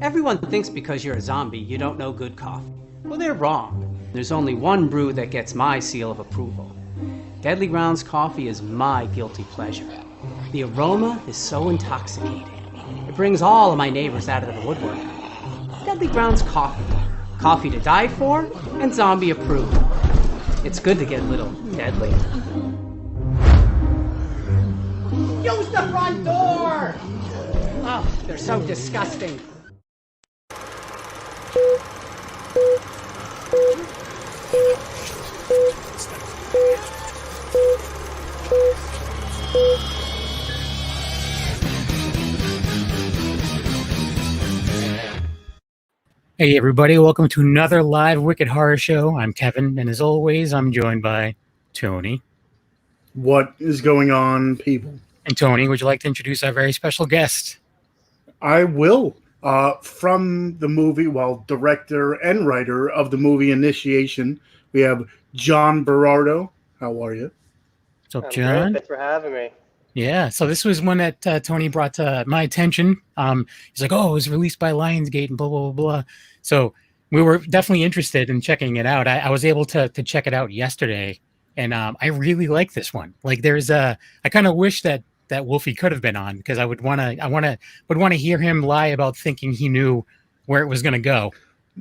Everyone thinks because you're a zombie, you don't know good coffee. Well, they're wrong. There's only one brew that gets my seal of approval. Deadly Grounds coffee is my guilty pleasure. The aroma is so intoxicating. It brings all of my neighbors out of the woodwork. Deadly Grounds coffee. Coffee to die for and zombie approved. It's good to get a little deadly. Use the front door! Oh, they're so disgusting. Hey everybody, welcome to another live Wicked Horror Show. I'm Kevin, and as always, I'm joined by Tony. What is going on, people? And Tony, would you like to introduce our very special guest? I will. From the movie, director and writer of the movie Initiation, we have John Berardo. How are you? What's up, I'm John? great. Thanks for having me. Yeah, so this was one that Tony brought to my attention. He's like, oh, it was released by Lionsgate and blah, blah, blah, blah. So we were definitely interested in checking it out. I was able to check it out yesterday, and I really like this one. Like, I kind of wish that Wolfie could have been on, because I would want to hear him lie about thinking he knew where it was going to go.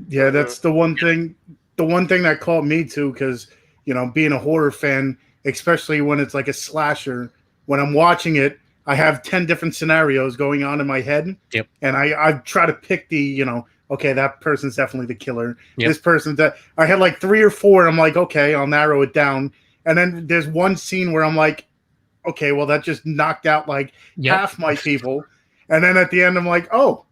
Yeah, that's the one thing that caught me too, because, being a horror fan, especially when it's like a slasher, when I'm watching it, I have 10 different scenarios going on in my head. Yep. And I try to pick the, okay, that person's definitely the killer. Yep. This person's that. I had like 3 or 4, and I'm like, okay, I'll narrow it down. And then there's one scene where I'm like, okay, well, that just knocked out like half my people. And then at the end, I'm like, oh,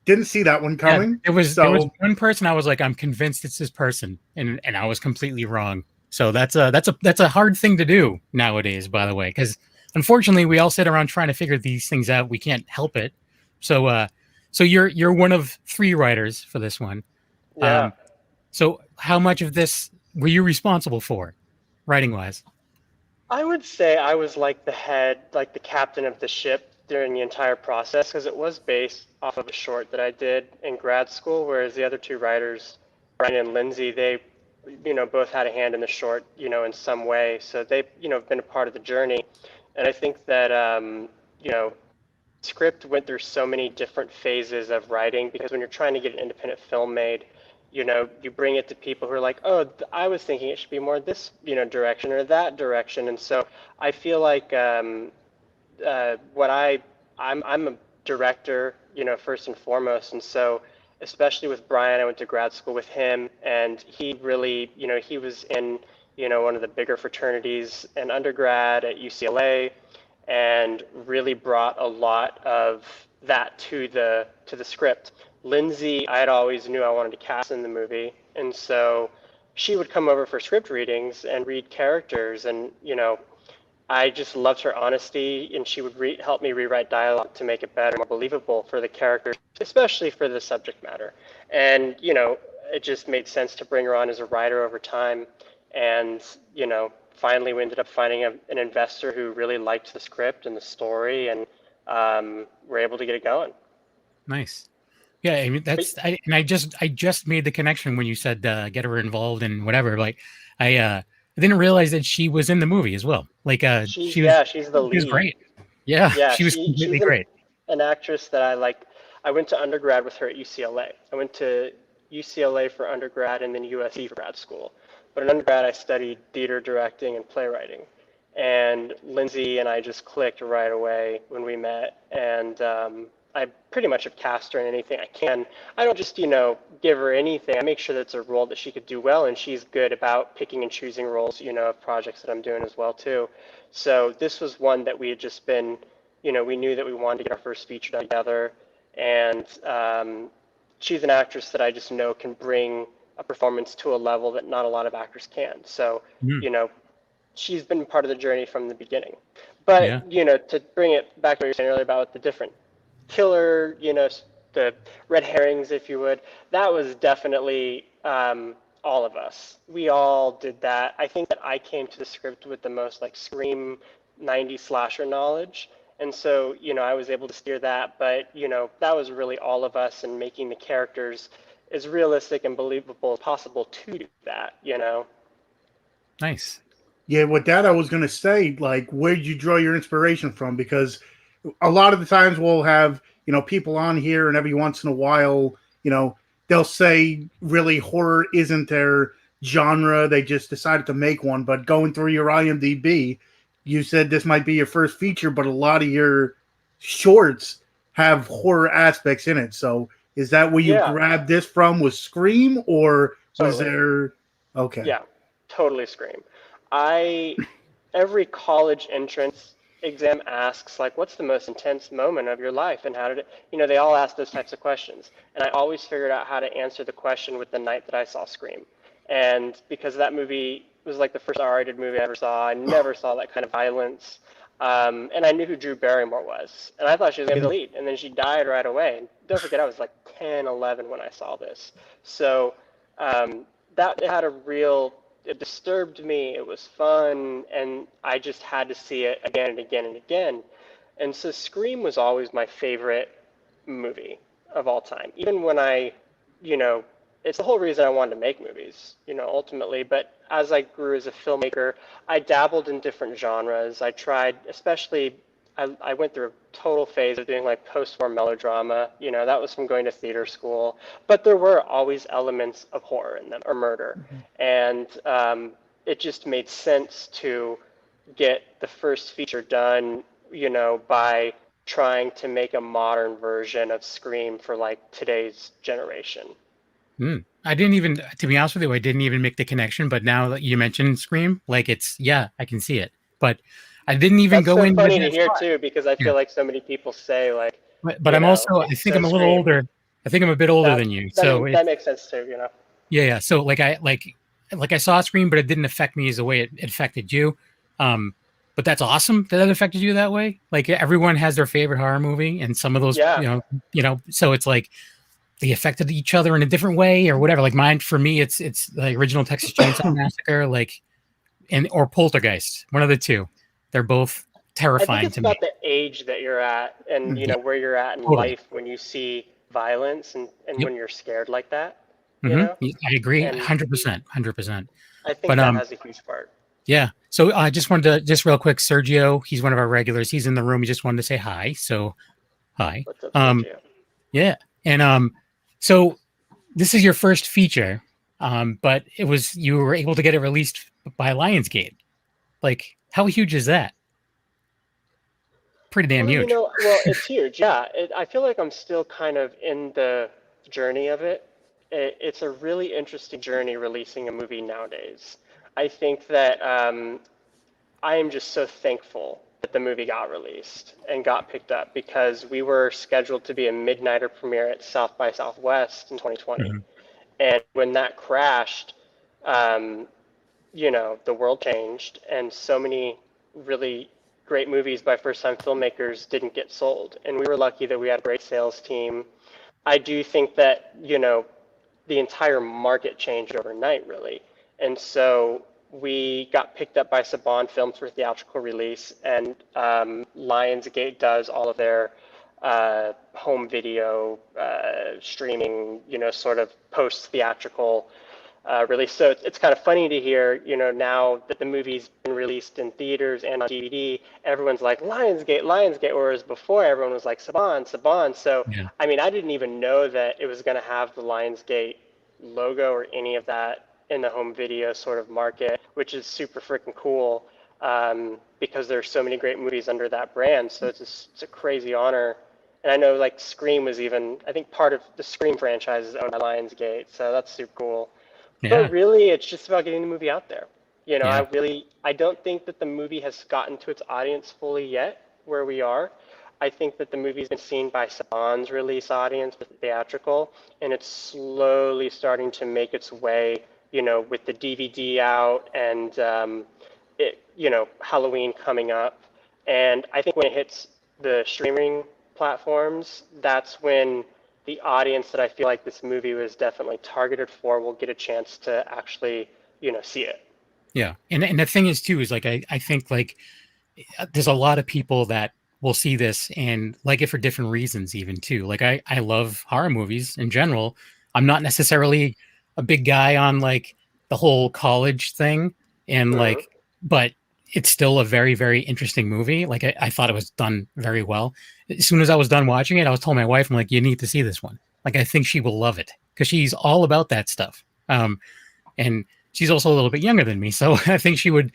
didn't see that one coming. Yeah, there was one person I was like, I'm convinced it's this person, and I was completely wrong. So that's a hard thing to do nowadays, by the way, because unfortunately we all sit around trying to figure these things out. We can't help it. So you're one of 3 writers for this one. Yeah. So how much of this were you responsible for, writing wise? I would say I was like the head, like the captain of the ship during the entire process, because it was based off of a short that I did in grad school, whereas the other 2 writers, Brian and Lindsay, they, both had a hand in the short, in some way. So they've, been a part of the journey. And I think that, script went through so many different phases of writing, because when you're trying to get an independent film made, you bring it to people who are like, oh, I was thinking it should be more this, direction or that direction. And so I feel like I'm a director, first and foremost. And so especially with Brian, I went to grad school with him, and he really, he was in, one of the bigger fraternities in undergrad at UCLA, and really brought a lot of that to the script. Lindsay, I had always knew I wanted to cast in the movie, and so she would come over for script readings and read characters, and I just loved her honesty, and she would help me rewrite dialogue to make it better, more believable for the characters, especially for the subject matter. And it just made sense to bring her on as a writer over time, and finally we ended up finding an investor who really liked the script and the story, and we're able to get it going. Nice. Yeah, I mean I just made the connection when you said get her involved and whatever. Like I didn't realize that she was in the movie as well. Like she's the lead. She was great. Yeah, she was completely great. An actress that I like. I went to undergrad with her at UCLA. I went to UCLA for undergrad and then USC for grad school. But in undergrad, I studied theater directing and playwriting. And Lindsay and I just clicked right away when we met. And I pretty much have cast her in anything I can. I don't just, give her anything. I make sure that it's a role that she could do well, and she's good about picking and choosing roles, of projects that I'm doing as well, too. So this was one that we had just been, we knew that we wanted to get our first feature done together. And she's an actress that I just know can bring a performance to a level that not a lot of actors can. So, she's been part of the journey from the beginning. But, to bring it back to what you were saying earlier about the different killer, the red herrings, if you would, that was definitely all of us. We all did that. I think that I came to the script with the most like Scream 90s slasher knowledge, And so, I was able to steer that, but, that was really all of us and making the characters as realistic and believable as possible to do that. Nice. Yeah, with that, I was going to say, like, where did you draw your inspiration from? Because a lot of the times we'll have, people on here, and every once in a while, they'll say really horror isn't their genre. They just decided to make one. But going through your IMDb, you said this might be your first feature, but a lot of your shorts have horror aspects in it. So is that where you Yeah, grabbed this from? Was Scream, or was totally. there? Okay. Yeah, totally Scream. I every college entrance exam asks like, what's the most intense moment of your life, and how did it? They all ask those types of questions, and I always figured out how to answer the question with the night that I saw Scream, and because that movie was like the first R-rated movie I ever saw, I never saw that kind of violence, and I knew who Drew Barrymore was, and I thought she was gonna be the lead, and then she died right away. And don't forget, I was like 10, 11 when I saw this, so that had a real it disturbed me. It was fun, and I just had to see it again and again and again. And so Scream was always my favorite movie of all time. Even when it's the whole reason I wanted to make movies, ultimately. But as I grew as a filmmaker, I dabbled in different genres. I tried, especially, I went through a total phase of doing like post-war melodrama. That was from going to theater school. But there were always elements of horror in them, or murder. And it just made sense to get the first feature done, by trying to make a modern version of Scream for like today's generation. I didn't even, to be honest with you, I didn't even make the connection. But now that you mentioned Scream, like I can see it. But I didn't even That's go so in with funny to that hear thought. too, because I Yeah. feel like so many people say like, But I'm also, I it's think so I'm a little Scream. older. I think I'm a bit older than you. So That it's, makes sense too. yeah. So like I saw Scream, but it didn't affect me as the way it affected you. But that's awesome that it affected you that way. Like everyone has their favorite horror movie, and some of those, Yeah, so it's like they affected each other in a different way or whatever. Like mine, for me, it's the original Texas Chainsaw Massacre, or Poltergeist, one of the two. They're both I think terrifying it's to me. about the age that you're at, and Yeah, where you're at in totally. life when you see violence, and Yep. when you're scared like that. You know, I agree, and 100%, 100%. I think But that has a huge part. yeah. So I just wanted to just real quick, Sergio, he's one of our regulars. He's in the room. He just wanted to say hi. So hi. What's up, Um, Sergio? yeah. And so this is your first feature, but you were able to get it released by Lionsgate. Like, how huge is that? Pretty damn Well, huge. well, it's huge. Yeah, I feel like I'm still kind of in the journey of it. It's a really interesting journey releasing a movie nowadays. I think that I am just so thankful that the movie got released and got picked up, because we were scheduled to be a midnighter premiere at South by Southwest in 2020. Mhm. And when that crashed, um, the world changed, and so many really great movies by first-time filmmakers didn't get sold. And we were lucky that we had a great sales team. I do think that, the entire market changed overnight, really. And so we got picked up by Saban Films for theatrical release, and Lionsgate does all of their home video streaming, sort of post-theatrical release. So it's kind of funny to hear, now that the movie's been released in theaters and on DVD, everyone's like, Lionsgate, Lionsgate, whereas before everyone was like, Saban, Saban. So, Yeah. I mean, I didn't even know that it was going to have the Lionsgate logo or any of that in the home video sort of market, which is super freaking cool, because there's so many great movies under that brand. So it's a crazy honor. And I know like Scream was even, I think part of the Scream franchise is owned by Lionsgate. So that's super cool. But Yeah. really, it's just about getting the movie out there. Yeah. I don't think that the movie has gotten to its audience fully yet where we are. I think that the movie's been seen by Saban's release audience with theatrical, and it's slowly starting to make its way, with the DVD out, and Halloween coming up. And I think when it hits the streaming platforms, that's when the audience that I feel like this movie was definitely targeted for will get a chance to actually, see it. Yeah. And the thing is too, is like, I think like there's a lot of people that will see this and like it for different reasons even too. Like I love horror movies in general. I'm not necessarily a big guy on like the whole college thing and Mhm. like, but it's still a very, very interesting movie. Like I thought it was done very well. As soon as I was done watching it, I was telling my wife, I'm like, you need to see this one. Like I think she will love it because she's all about that stuff. And she's also a little bit younger than me, so I think she would,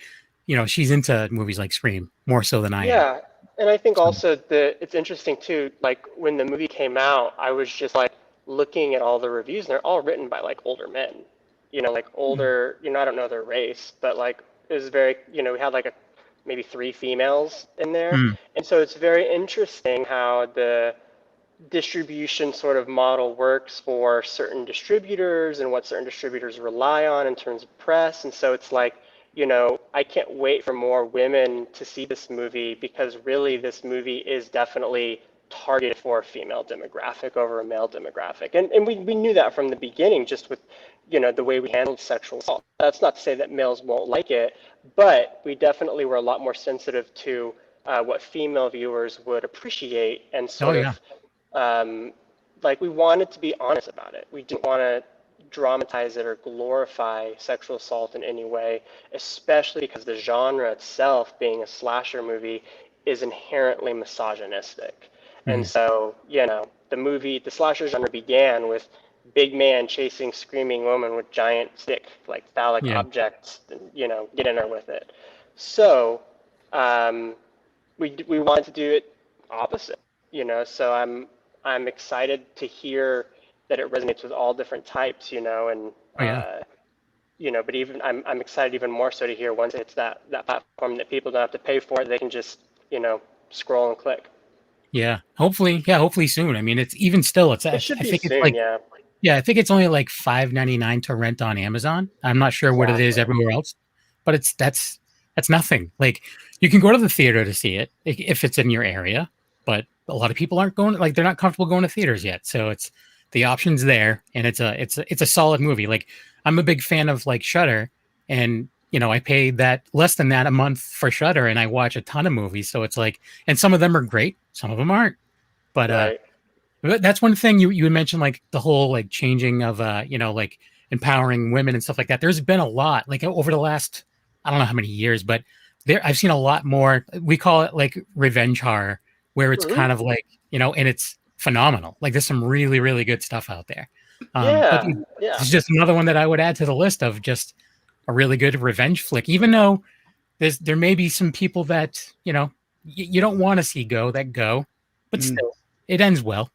she's into movies like Scream more so than I am. Yeah, and I think So, also it's interesting too, like when the movie came out, I was just like looking at all the reviews and they're all written by like older men. Like older, I don't know their race, but like it was very, we had like maybe three females in there. mm, And so it's very interesting how the distribution sort of model works for certain distributors and what certain distributors rely on in terms of press. And so it's like, I can't wait for more women to see this movie because really this movie is definitely targeted for a female demographic over a male demographic. And we knew that from the beginning just with, the way we handled sexual assault. That's not to say that males won't like it, but we definitely were a lot more sensitive to what female viewers would appreciate and oh sort yeah, of like we wanted to be honest about it. We didn't want to dramatize it or glorify sexual assault in any way, especially because the genre itself, being a slasher movie, is inherently misogynistic. And mm, so, the slasher genre began with big man chasing screaming woman with giant stick, like phallic yeah, objects, get in there with it. So, um, we wanted to do it opposite, so I'm excited to hear that it resonates with all different types, and oh yeah, but even I'm excited even more so to hear once it's that platform that people don't have to pay for it, they can just, scroll and click. yeah. Hopefully soon. I mean, it's even still, It I should be think it's soon, like, yeah. yeah, I think it's only like $5.99 to rent on Amazon. I'm not sure what it is Exactly. everywhere else, but that's nothing. Like you can go to the theater to see it if it's in your area, but a lot of people aren't going. Like they're not comfortable going to theaters yet. So it's the options there, and it's a solid movie. Like I'm a big fan of like Shudder, and I pay that less than that a month for Shudder, and I watch a ton of movies. So it's like, and some of them are great, some of them aren't. But Right. that's one thing you had mentioned, like the whole like changing of like empowering women and stuff like that. There's been a lot like over the last I don't know how many years, but I've seen a lot more. We call it like revenge horror, where it's Hmm. kind of like and it's phenomenal. Like there's some really really good stuff out there. But Yeah, yeah. it's just another one that I would add to the list of just a really good revenge flick. Even though there may be some people that you don't want to see go, but Mm. still it ends well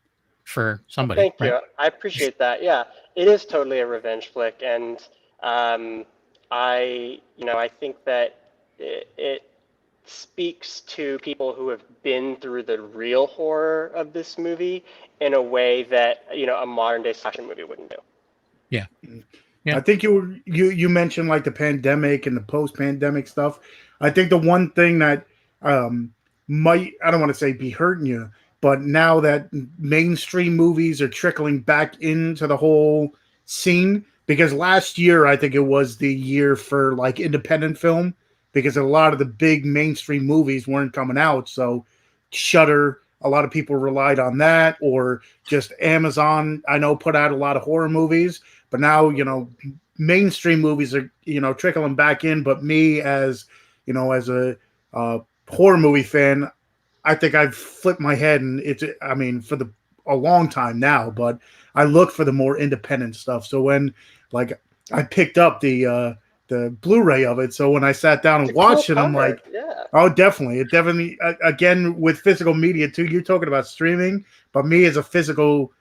for Well, somebody, thank right? you. I appreciate that. Yeah, it is totally a revenge flick, and um, I think that it speaks to people who have been through the real horror of this movie in a way that, a modern day slasher movie wouldn't do. Yeah, I yeah, think you mentioned like the pandemic and the post pandemic stuff. I think the one thing that might, I don't want to say be hurting you, but now that mainstream movies are trickling back into the whole scene, because last year I think it was the year for like independent film because a lot of the big mainstream movies weren't coming out, so Shudder, a lot of people relied on that, or just Amazon. I know put out a lot of horror movies, but now mainstream movies are trickling back in. But me as as a horror movie fan, I think I've flipped my head, and it's, I mean, for a long time now, but I look for the more independent stuff. So when like I picked up the Blu-ray of it, so when I sat down It's and a cool watched it, I'm cover. like, Yeah. oh, definitely, again with physical media too. You're talking about streaming, but me as a physical,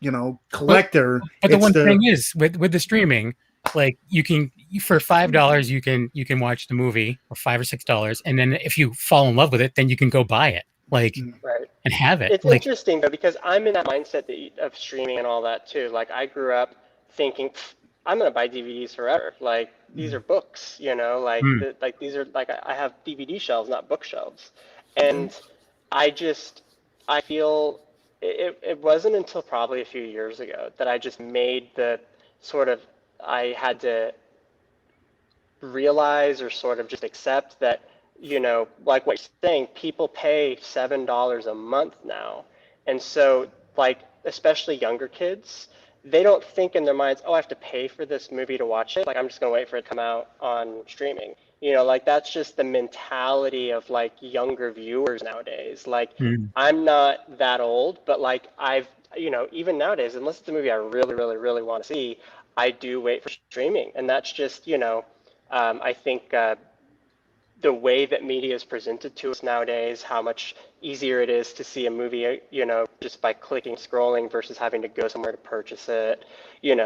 but collector, the it's one thing the is with the streaming, like you can for $5 you can watch the movie, or $5 or $6, and then if you fall in love with it, then you can go buy it, like, Right. and have it, It's like, interesting though because I'm in that mindset of streaming and all that too. Like I grew up thinking I'm gonna buy DVDs forever. Like these are books, mm, like these are like I have DVD shelves, not bookshelves. And I just I feel it wasn't until probably a few years ago that I just made the sort of I had to realize or sort of just accept that like what you're saying, people pay $7 a month now. And so, like, especially younger kids, they don't think in their minds, oh, I have to pay for this movie to watch it. Like, I'm just going to wait for it to come out on streaming. Like, that's just the mentality of, like, younger viewers nowadays. Like, I'm not that old, but, like, even nowadays, unless it's a movie I really, really, really want to see, I do wait for streaming. And that's just, I think the way that media is presented to us nowadays, how much easier it is to see a movie, just by clicking, scrolling versus having to go somewhere to purchase it,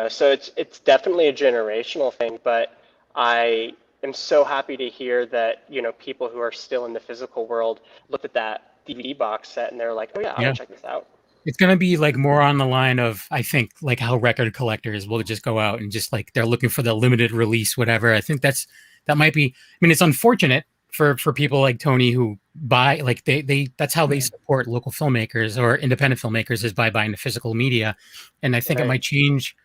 so it's definitely a generational thing, but I am so happy to hear that, people who are still in the physical world looked at that DVD box set and they're like, oh yeah, I'll check this out. It's going to be like more on the line of, I think, like how record collectors will just go out and just like they're looking for the limited release, whatever. I think that might be, I mean, it's unfortunate for people like Tony who buy, like they that's how they support local filmmakers or independent filmmakers, is by buying the physical media. And I think it might change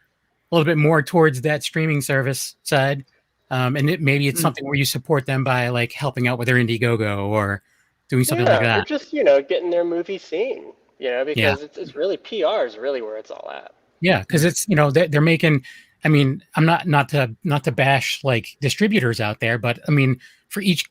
a little bit more towards that streaming service side. And maybe it's something where you support them by like helping out with their Indiegogo or doing something like that. Or just, getting their movie seen, because it's really, PR is really where it's all at. Yeah, because it's, they're making, I mean, I'm not to bash like distributors out there, but I mean, for each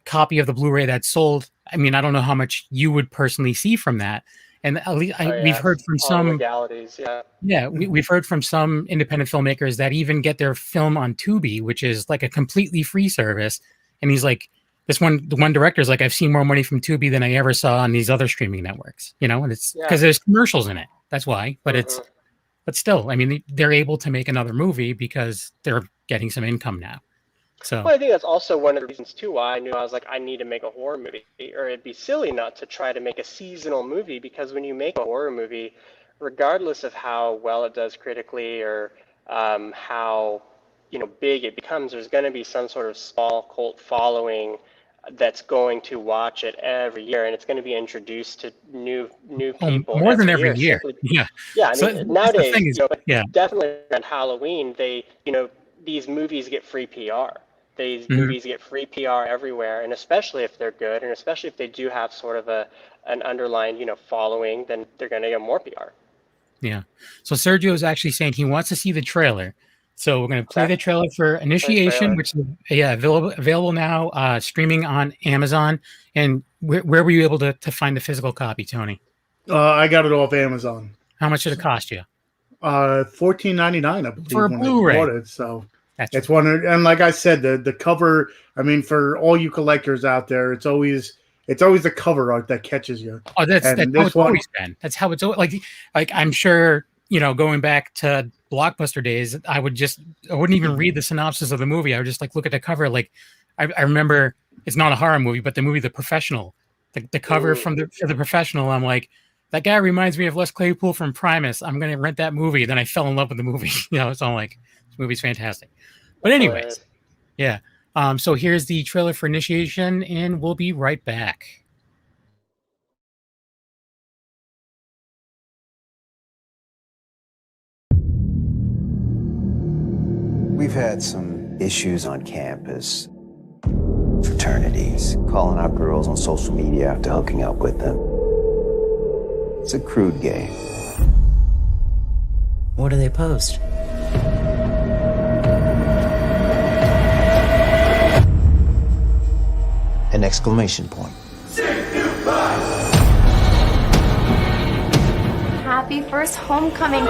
copy of the Blu-ray that's sold, I mean, I don't know how much you would personally see from that. And at least we've heard from some legalities, we've heard from some independent filmmakers that even get their film on Tubi, which is like a completely free service. And he's like, the one director's like, I've seen more money from Tubi than I ever saw on these other streaming networks, and it's because there's commercials in it. That's why. But but still, I mean, they're able to make another movie because they're getting some income now. So I think that's also one of the reasons too why I knew I was like, I need to make a horror movie, or it'd be silly not to try to make a seasonal movie, because when you make a horror movie, regardless of how well it does critically or how big it becomes, there's going to be some sort of small cult following that's going to watch it every year, and it's going to be introduced to new people more than every year. I mean, nowadays, definitely around Halloween, these movies get free PR. These movies get free PR everywhere, and especially if they're good, and especially if they do have sort of an underlying, following, then they're going to get more PR. Yeah. So Sergio is actually saying he wants to see the trailer. So we're going to play the trailer for Initiation, which is available now, streaming on Amazon. And where were you able to find the physical copy, Tony? I got it off Amazon. How much did it cost you? $14.99, I believe, for a Blu-ray. I bought it. So it's one, and like I said, the cover. I mean, for all you collectors out there, it's always the cover art that catches you. Oh, that's how it's always been. That's how it's like I'm sure, going back to Blockbuster days, I wouldn't even read the synopsis of the movie. I would just like look at the cover. Like I remember, it's not a horror movie, but the movie The Professional, the cover for The Professional. I'm like, that guy reminds me of Les Claypool from Primus. I'm going to rent that movie. Then I fell in love with the movie. So I'm like, this movie's fantastic. But anyways, yeah. So here's the trailer for Initiation, and we'll be right back. We've had some issues on campus. Fraternities, calling out girls on social media after hooking up with them. It's a crude game. What do they post? An exclamation point. Happy first homecoming.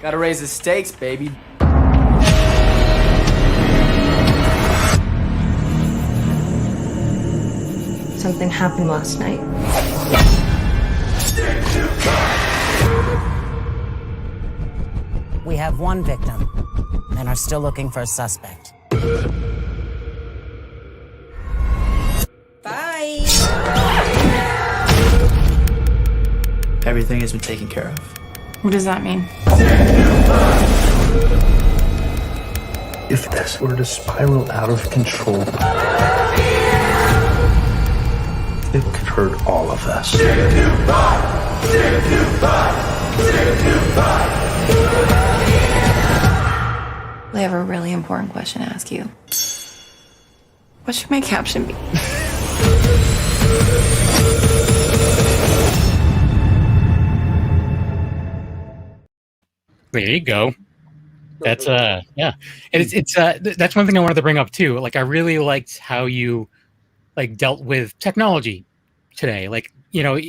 Gotta raise the stakes, baby. Something happened last night. We have one victim and are still looking for a suspect. Bye. Everything has been taken care of. What does that mean? If this were to spiral out of control, it could hurt all of us. I have a really important question to ask you. What should my caption be? There you go. That's yeah, and it's that's one thing I wanted to bring up too. Like I really liked how you like dealt with technology today. Like you know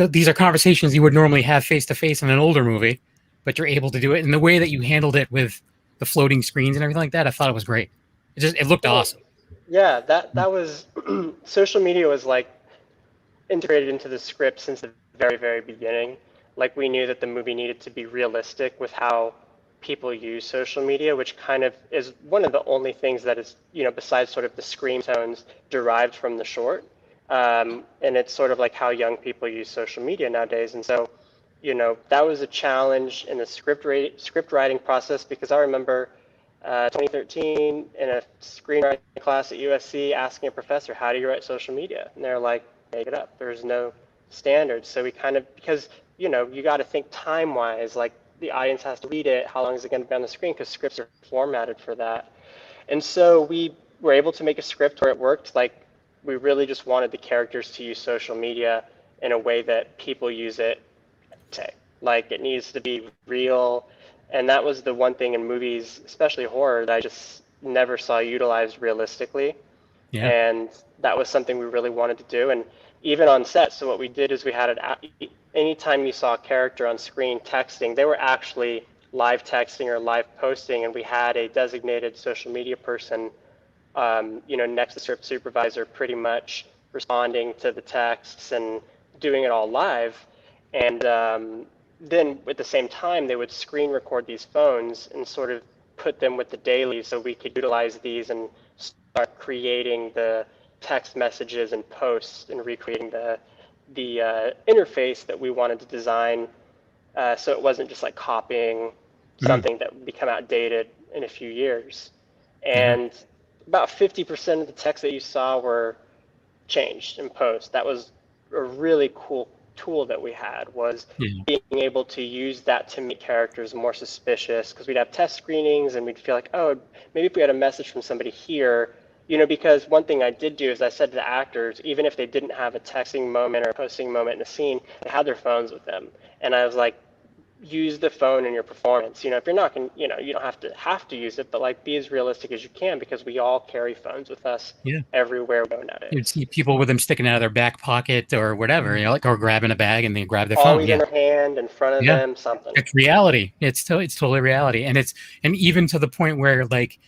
these are conversations you would normally have face to face in an older movie, but you're able to do it in the way that you handled it with the floating screens and everything like that. I thought it was great. It looked awesome. Yeah, that was social media was like integrated into the script since the very, very beginning. Like we knew that the movie needed to be realistic with how people use social media, which kind of is one of the only things that is, besides sort of the scream tones derived from the short. And it's sort of like how young people use social media nowadays. And so, that was a challenge in the script writing process because I remember 2013 in a screenwriting class at USC asking a professor, how do you write social media? And they're like, make it up. There's no standards. So we kind of, because, you got to think time-wise, like the audience has to read it. How long is it going to be on the screen? Because scripts are formatted for that. And so we were able to make a script where it worked. Like we really just wanted the characters to use social media in a way that people use it today. Like it needs to be real. And that was the one thing in movies, especially horror, that I just never saw utilized realistically. Yeah. And that was something we really wanted to do. And even on set, so what we did is we had it, anytime you saw a character on screen texting, they were actually live texting or live posting, and we had a designated social media person, next to the script supervisor, pretty much responding to the texts and doing it all live. And then at the same time, they would screen record these phones and sort of put them with the dailies so we could utilize these and start creating the text messages and posts and recreating the interface that we wanted to design, so it wasn't just like copying something that would become outdated in a few years. And about 50% of the text that you saw were changed in post. That was a really cool tool that we had, was being able to use that to make characters more suspicious, because we'd have test screenings and we'd feel like, oh, maybe if we had a message from somebody here, because one thing I did do is I said to the actors, even if they didn't have a texting moment or a posting moment in a scene, they had their phones with them. And I was like, use the phone in your performance. If you're not going, you don't have to use it, but like be as realistic as you can, because we all carry phones with us everywhere we go nowadays. You'd see people with them sticking out of their back pocket or whatever, or grabbing a bag and they grab their phone. Always in their hand, in front of them, something. It's reality. It's totally reality. And even to the point where like,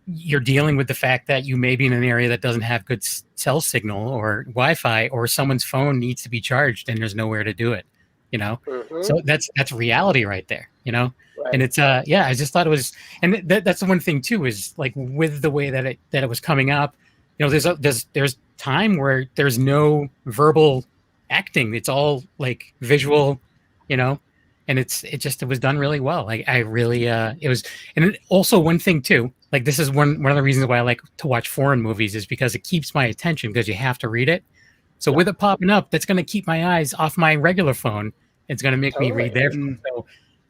you're dealing with the fact that you may be in an area that doesn't have good cell signal or Wi-Fi, or someone's phone needs to be charged and there's nowhere to do it. So that's reality right there, Right. And it's I just thought it was, and that's the one thing too, is like with the way that it was coming up, there's time where there's no verbal acting. It's all like visual, and it was done really well. Like I really it was. And also one thing too, like this is one of the reasons why I like to watch foreign movies, is because it keeps my attention, because you have to read it. So with it popping up, that's going to keep my eyes off my regular phone. It's going to make me read their phone. So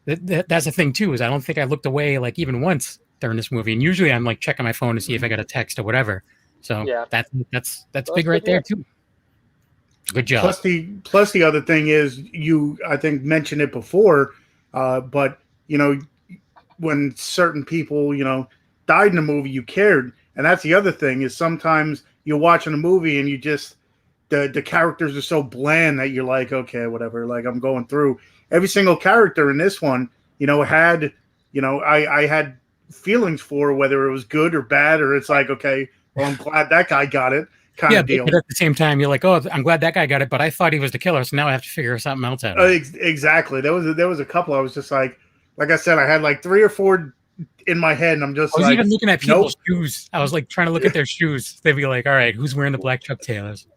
that's the thing too, is I don't think I looked away like even once during this movie. And usually I'm like checking my phone to see if I got a text or whatever. So that's big right there too. Good job. Plus the other thing is, you I think mentioned it before, but when certain people died in a movie, you cared, and that's the other thing, is sometimes you're watching a movie and you just the characters are so bland that you're like, okay, whatever. Like I'm going through every single character in this one, had I had feelings for, whether it was good or bad, or it's like, okay, well, I'm glad that guy got it. Kind of deal. But at the same time, you're like, oh, I'm glad that guy got it, but I thought he was the killer, so now I have to figure something else out. Exactly. There was a couple. I was just like I said, I had like 3 or 4 in my head, and I'm just I was even looking at people's shoes. I was like trying to look at their shoes. They'd be like, all right, who's wearing the black Chuck Taylors?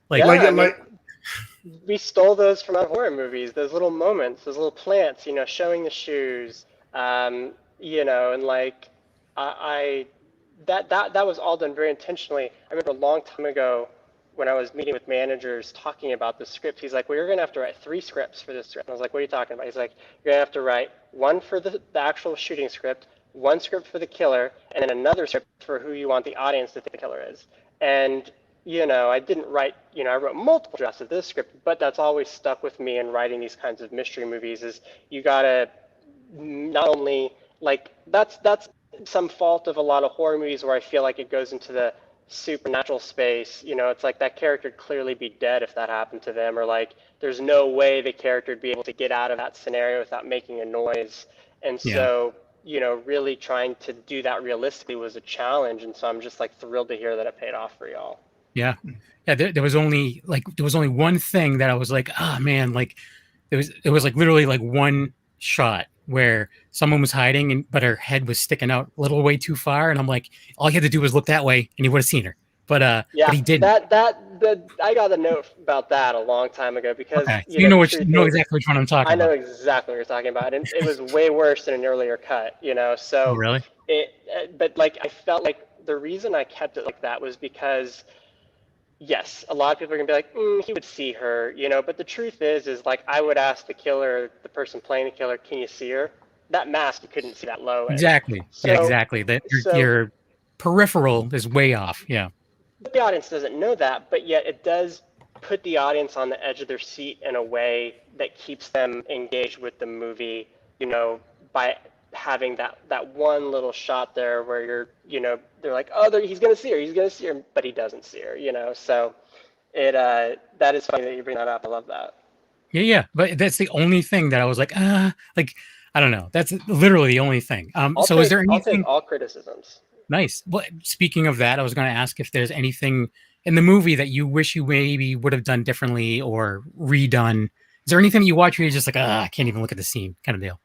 We stole those from our horror movies. Those little moments, those little plants, showing the shoes, and like that was all done very intentionally. I remember a long time ago when I was meeting with managers talking about the script, he's like, well, you're going to have to write 3 scripts for this script. And I was like, what are you talking about? He's like, you're going to have to write 1 for the actual shooting script, one script for the killer and then another script for who you want the audience to think the killer is. And, I didn't write, I wrote multiple drafts of this script, but that's always stuck with me in writing these kinds of mystery movies is you gotta not only, that's some fault of a lot of horror movies where I feel like it goes into the supernatural space. It's like that character would clearly be dead if that happened to them, or like there's no way the character would be able to get out of that scenario without making a noise. And so, really trying to do that realistically was a challenge. And so I'm just like thrilled to hear that it paid off for y'all. Yeah. Yeah. There was only one thing that I was like, ah, man, like it was like literally like one shot where someone was hiding but her head was sticking out a little way too far. And I'm like, all he had to do was look that way and he would have seen her. But he didn't. I got a note about that a long time ago because so you know exactly which one I'm talking about. I know exactly what you're talking about, and it was way worse in an earlier cut. So oh, really? But like I felt like the reason I kept it like that was because, yes, a lot of people are gonna be like, he would see her, but the truth is like I would ask the killer, the person playing the killer, can you see her? That mask you couldn't see that low. Exactly. Yeah, exactly. Your peripheral is way off. Yeah. The audience doesn't know that, but yet it does put the audience on the edge of their seat in a way that keeps them engaged with the movie, by having that one little shot there where they're like, oh, he's going to see her, but he doesn't see her, so that is funny that you bring that up. I love that. Yeah. But that's the only thing that I was like, I don't know. That's literally the only thing. Is there anything? I'll take all criticisms. Nice. Well, speaking of that, I was going to ask if there's anything in the movie that you wish you maybe would have done differently or redone. Is there anything you watch where you're just like, I can't even look at the scene kind of deal?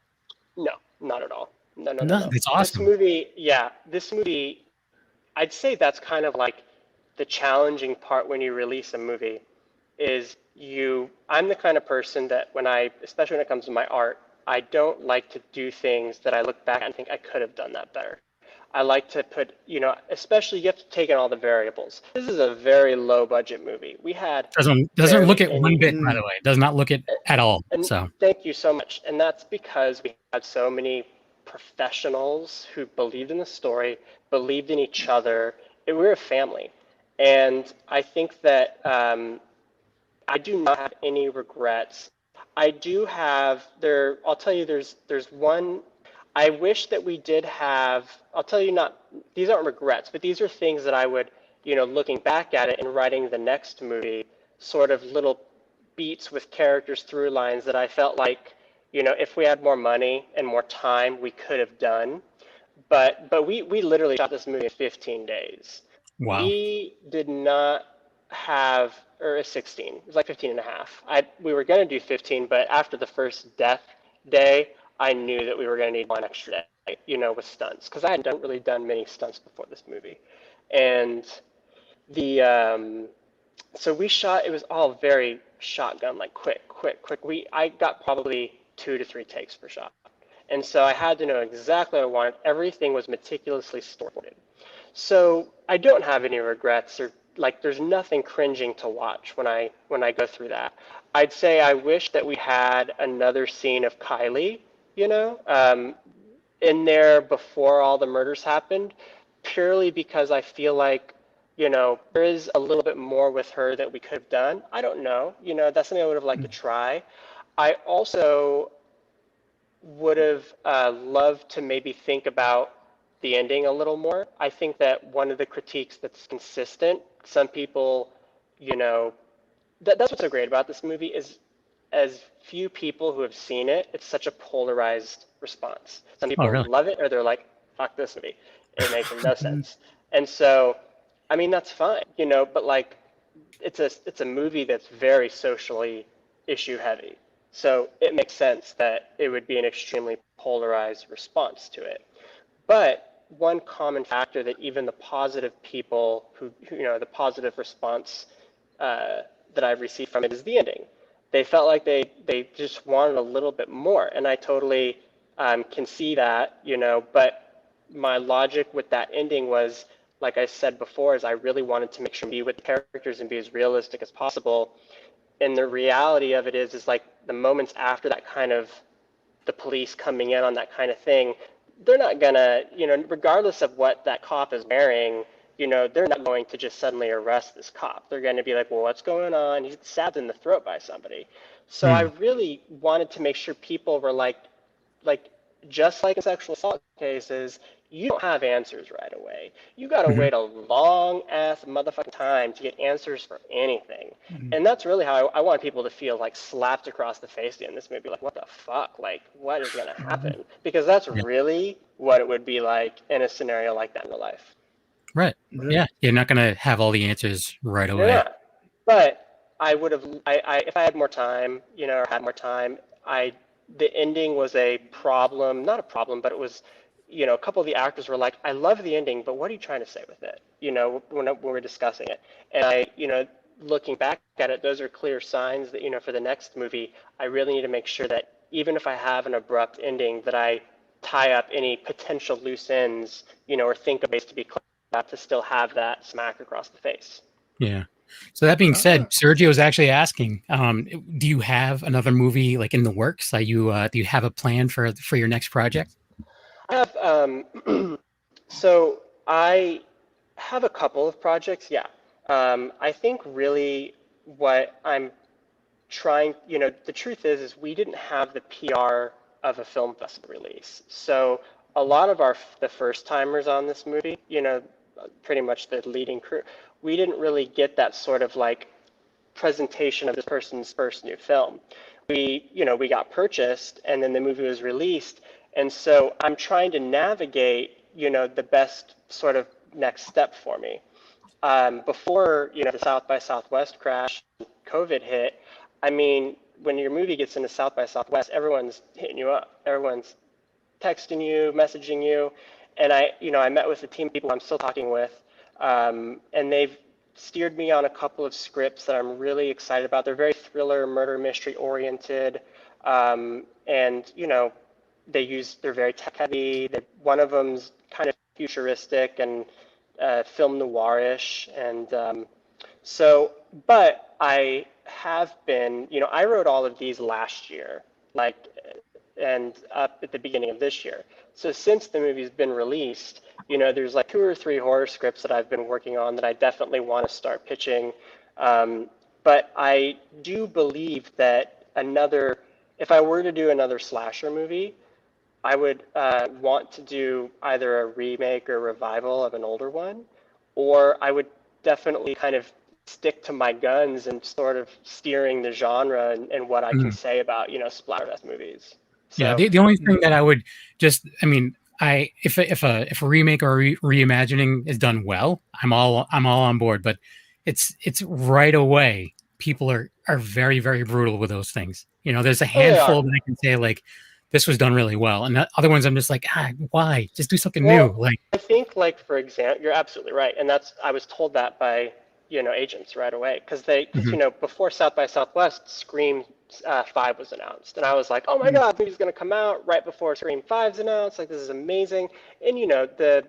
No, not at all. No. It's awesome. This movie, I'd say that's kind of like the challenging part when you release a movie is I'm the kind of person that especially when it comes to my art, I don't like to do things that I look back and think I could have done that better. I like to put, especially you have to take in all the variables. This is a very low budget movie. We had doesn't look at one bit, by the way. Does not look at all. So thank you so much. And that's because we had so many professionals who believed in the story, believed in each other. We're a family. And I think that I do not have any regrets. I do have I'll tell you there's one. I wish that we did have, I'll tell you these aren't regrets, but these are things that I would, looking back at it and writing the next movie, sort of little beats with characters through lines that I felt like, if we had more money and more time, we could have done. But we literally shot this movie in 15 days. Wow. We did not have, or 16, it was like 15 and a half. We were going to do 15, but after the first death day, I knew that we were going to need one extra day, with stunts, because I hadn't really done many stunts before this movie. And so we shot, it was all very shotgun, like quick. I got probably 2 to 3 takes per shot. And so I had to know exactly what I wanted. Everything was meticulously storyboarded. So I don't have any regrets or there's nothing cringing to watch when I go through that. I'd say I wish that we had another scene of Kylie, in there before all the murders happened, purely because I feel like, there is a little bit more with her that we could have done. I don't know, that's something I would have liked to try. I also would have loved to maybe think about the ending a little more. I think that one of the critiques that's consistent, some people, that's what's so great about this movie is as few people who have seen it, it's such a polarized response. Some people love it or they're like, fuck this movie. It makes no sense. And so, I mean, that's fine, but it's a movie that's very socially issue heavy. So it makes sense that it would be an extremely polarized response to it. But one common factor that even the positive people who the positive response that I've received from it is the ending. They felt like they just wanted a little bit more. And I totally can see that, but my logic with that ending was, like I said before, is I really wanted to make sure be with the characters and be as realistic as possible. And the reality of it is like the moments after that kind of the police coming in on that kind of thing, they're not gonna, regardless of what that cop is wearing, they're not going to just suddenly arrest this cop. They're going to be like, well, what's going on? He's stabbed in the throat by somebody. So I really wanted to make sure people were like, just like in sexual assault cases, you don't have answers right away. You got to wait a long ass motherfucking time to get answers for anything. And that's really how I want people to feel like slapped across the face in this movie. Like, what the fuck? Like, what is going to happen? Because that's really what it would be like in a scenario like that in real life. Right. Yeah. You're not going to have all the answers right away. Yeah. But I would have, if I had more time, or had more time, the ending was a problem, not a problem, but it was, a couple of the actors were like, I love the ending, but what are you trying to say with it? When we're discussing it. And looking back at it, those are clear signs that, for the next movie, I really need to make sure that even if I have an abrupt ending, that I tie up any potential loose ends, or think of ways to be clear to still have that smack across the face. Yeah. So that being said, Sergio was actually asking, do you have another movie like in the works? Do you have a plan for your next project? I have, so I have a couple of projects. Yeah. I think really what I'm trying, the truth is we didn't have the PR of a film festival release. So a lot of the first timers on this movie, pretty much the leading crew, we didn't really get that sort of like presentation of this person's first new film. We got purchased and then the movie was released. And so I'm trying to navigate, the best sort of next step for me. Before, the South by Southwest crash, COVID hit, I mean, when your movie gets into South by Southwest, everyone's hitting you up. Everyone's texting you, messaging you. And I met with a team of people I'm still talking with, and they've steered me on a couple of scripts that I'm really excited about. They're very thriller, murder mystery oriented, and they're very tech heavy. One of them's kind of futuristic and film noirish, and but I have been, I wrote all of these last year, and up at the beginning of this year. So since the movie's been released, there's like 2 or 3 horror scripts that I've been working on that I definitely want to start pitching. But I do believe that if I were to do another slasher movie, I would want to do either a remake or revival of an older one, or I would definitely kind of stick to my guns and sort of steering the genre and what I can say about, Splatterfest movies. So, yeah, the only thing that I would if a remake or reimagining is done well, I'm all on board. But it's right away. People are very, very brutal with those things. There's a handful that I can say like this was done really well, and other ones I'm just like, why? Just do something new. Like I think, for example, you're absolutely right, and I was told that by agents right away because before South by Southwest, Scream 5 was announced, and I was like, oh my god, the movie's gonna come out right before Scream 5's announced. Like, this is amazing. And the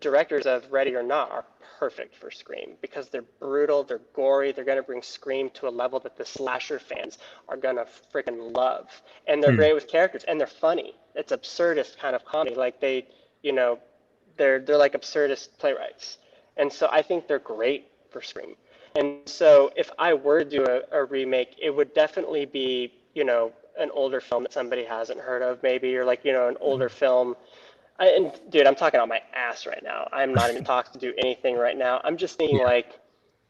directors of Ready or Not are perfect for Scream because they're brutal, they're gory, they're gonna bring Scream to a level that the slasher fans are gonna freaking love, and they're great with characters, and they're funny. It's absurdist kind of comedy. Like they're like absurdist playwrights, and so I think they're great for Scream. And so if I were to do a remake, it would definitely be, an older film that somebody hasn't heard of maybe, or an older film. And dude, I'm talking out my ass right now. I'm not even talking to do anything right now. I'm just thinking